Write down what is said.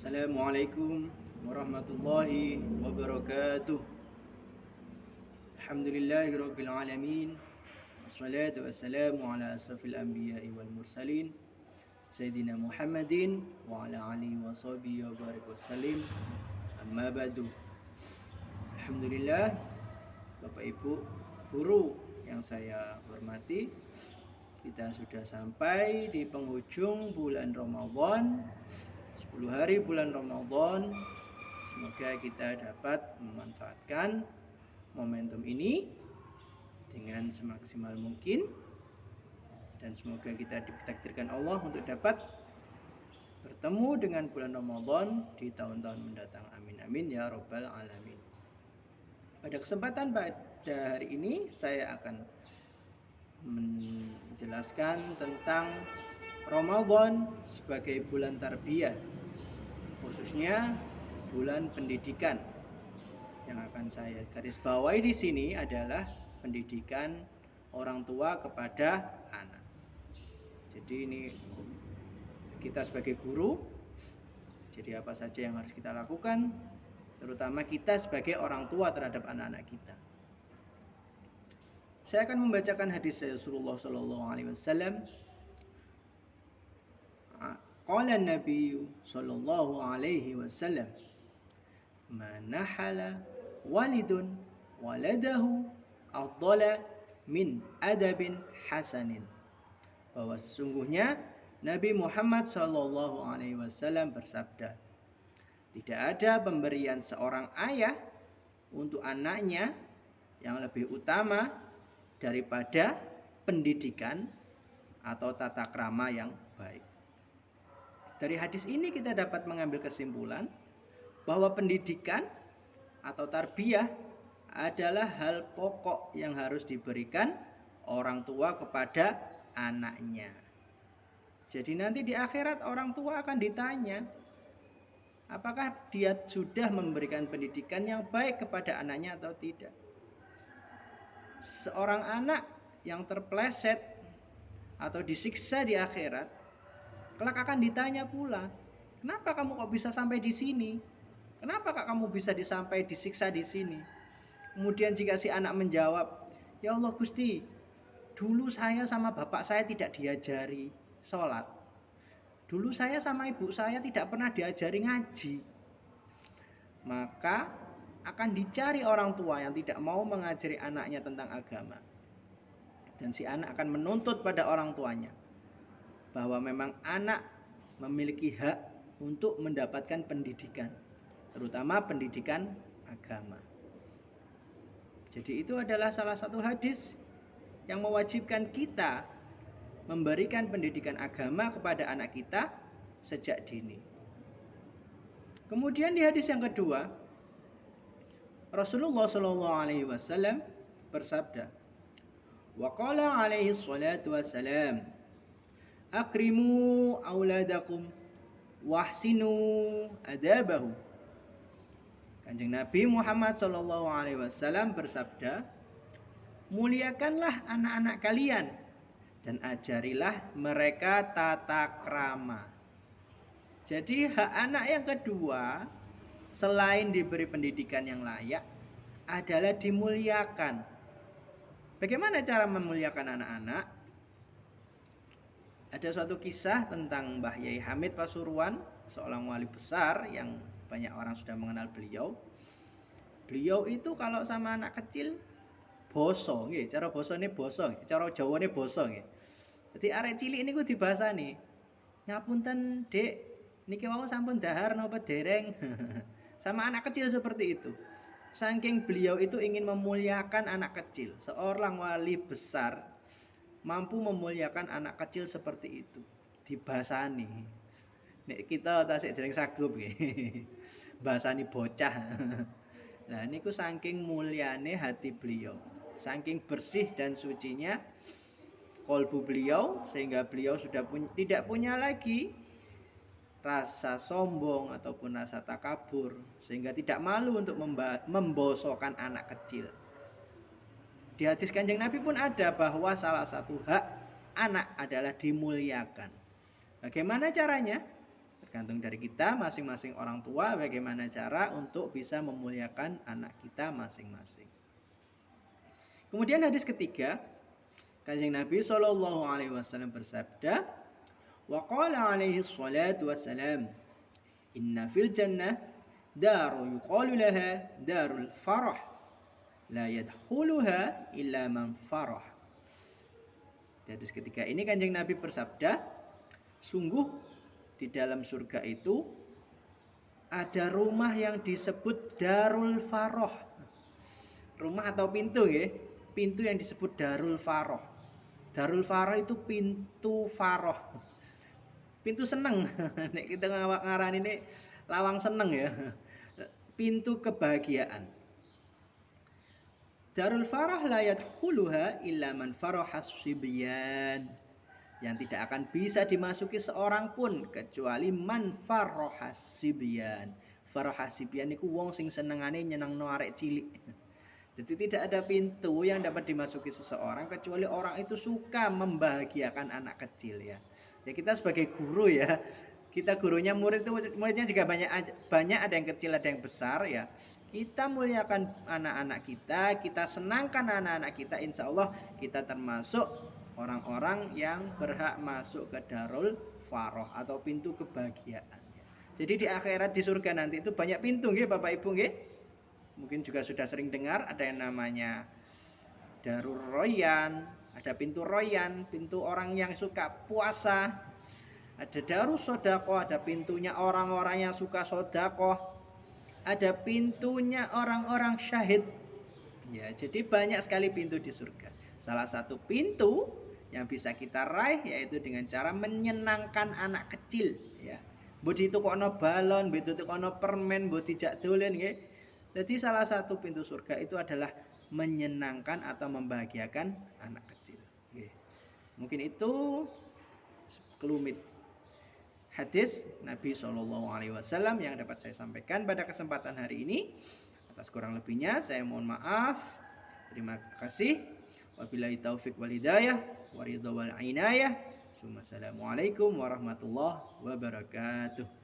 Assalamualaikum warahmatullahi wabarakatuh. Alhamdulillahi rabbil alamin. Wassalatu wassalamu ala asrafil anbiya'i wal mursalin Sayyidina Muhammadin wa ala alihi wa sahbihi wa barik wassalim. Amma ba'du. Alhamdulillah, Bapak Ibu guru yang saya hormati, kita sudah sampai di penghujung bulan Ramadan. 10 hari bulan Ramadan. Semoga kita dapat memanfaatkan momentum ini dengan semaksimal mungkin, dan semoga kita ditakdirkan Allah untuk dapat bertemu dengan bulan Ramadan di tahun-tahun mendatang. Amin amin ya rabbal alamin. Pada kesempatan pada hari ini saya akan menjelaskan tentang Ramadan sebagai bulan tarbiyah, khususnya bulan pendidikan. Yang akan saya garis bawahi di sini adalah pendidikan orang tua kepada anak. Jadi ini kita sebagai guru, jadi apa saja yang harus kita lakukan, terutama kita sebagai orang tua terhadap anak-anak kita. Saya akan membacakan hadis Rasulullah SAW. Qala Nabi sallallahu alaihi wasallam, "Ma nahala walidun waladahu afdala min adabin hasanin." Bahwa sesungguhnya Nabi Muhammad sallallahu alaihi wasallam bersabda, tidak ada pemberian seorang ayah untuk anaknya yang lebih utama daripada pendidikan atau tata krama yang baik. Dari hadis ini kita dapat mengambil kesimpulan bahwa pendidikan atau tarbiyah adalah hal pokok yang harus diberikan orang tua kepada anaknya. Jadi nanti di akhirat orang tua akan ditanya, apakah dia sudah memberikan pendidikan yang baik kepada anaknya atau tidak. Seorang anak yang terpleset atau disiksa di akhirat kelak akan ditanya pula, kenapa kamu kok bisa sampai di sini? Kenapa kak kamu bisa sampai disiksa di sini? Kemudian jika si anak menjawab, ya Allah Gusti, dulu saya sama bapak saya tidak diajari sholat. Dulu saya sama ibu saya tidak pernah diajari ngaji. Maka akan dicari orang tua yang tidak mau mengajari anaknya tentang agama. Dan si anak akan menuntut pada orang tuanya bahwa memang anak memiliki hak untuk mendapatkan pendidikan, terutama pendidikan agama. Jadi itu adalah salah satu hadis yang mewajibkan kita memberikan pendidikan agama kepada anak kita sejak dini. Kemudian di hadis yang kedua, Rasulullah SAW bersabda, wa qala alaihi salatu wassalam, akrimu auladakum wahsinu adabahu. Kanjeng Nabi Muhammad SAW bersabda, muliakanlah anak-anak kalian dan ajarilah mereka tata krama. Jadi hak anak yang kedua selain diberi pendidikan yang layak adalah dimuliakan. Bagaimana cara memuliakan anak-anak? Ada suatu kisah tentang Mbah Yai Hamid Pasuruan, seorang wali besar yang banyak orang sudah mengenal beliau. Beliau itu kalau sama anak kecil boso, nggih, cara bosone boso, cara Jawane boso nggih. Jadi arek cilik niku dibasani, "Ngapunten, Dek, niki wau sampun dahar napa dereng?" Sama anak kecil seperti itu. Saking beliau itu ingin memuliakan anak kecil, seorang wali besar mampu memuliakan anak kecil seperti itu, dibasani. Nek kita tasik dereng sagup nggih. Basani bocah. Nah, niku saking mulyane hati beliau, saking bersih dan sucinya kolbu beliau, sehingga beliau sudah tidak punya lagi rasa sombong ataupun rasa takabur, sehingga tidak malu untuk membosokkan anak kecil. Di hadis Kanjeng Nabi pun ada bahwa salah satu hak anak adalah dimuliakan. Bagaimana caranya? Tergantung dari kita masing-masing orang tua bagaimana cara untuk bisa memuliakan anak kita masing-masing. Kemudian hadis ketiga, Kanjeng Nabi Shallallahu alaihi wasallam bersabda, wa qala alaihi salatu wassalam, inna fil jannah daru yuqalu laha darul farah la yadkhuluha illa man farah. Di hadis ketiga ini Kanjeng Nabi bersabda, sungguh di dalam surga itu ada rumah yang disebut Darul Faroh. Rumah atau pintu ya. Pintu yang disebut Darul Faroh. Darul Faroh itu pintu Faroh. Pintu seneng. Nek kita ngarani ini lawang seneng ya. Pintu kebahagiaan. Darul Faroh la yadkhuluha illa man farahas sibyan. Yang tidak akan bisa dimasuki seorang pun kecuali man farahas sibyan. Farahas sibyan niku wong sing senengane nyenengno arek cilik. Jadi tidak ada pintu yang dapat dimasuki seseorang kecuali orang itu suka membahagiakan anak kecil ya. Ya kita sebagai guru ya, kita gurunya muridnya juga banyak ada yang kecil ada yang besar ya. Kita muliakan anak-anak kita senangkan anak-anak kita, insya Allah kita termasuk orang-orang yang berhak masuk ke Darul Faroh atau pintu kebahagiaan. Jadi di akhirat di surga nanti itu banyak pintu nggih Bapak Ibu nggih. Mungkin juga sudah sering dengar ada yang namanya Darul Royan, ada pintu Royan, pintu orang yang suka puasa. Ada Darus Sodakoh, ada pintunya orang-orang yang suka sodakoh. Ada pintunya orang-orang syahid. Ya, jadi banyak sekali pintu di surga. Salah satu pintu yang bisa kita raih yaitu dengan cara menyenangkan anak kecil. Ya, mbok ditukokno balon, mbok ditukokno permen, mbok dijak dolen nggih. Jadi salah satu pintu surga itu adalah menyenangkan atau membahagiakan anak kecil. Mungkin itu kelumit hadis Nabi SAW yang dapat saya sampaikan pada kesempatan hari ini. Atas kurang lebihnya saya mohon maaf. Terima kasih. Wabillahi taufik wal hidayah wa ridha wal inayah. Assalamualaikum warahmatullahi wabarakatuh.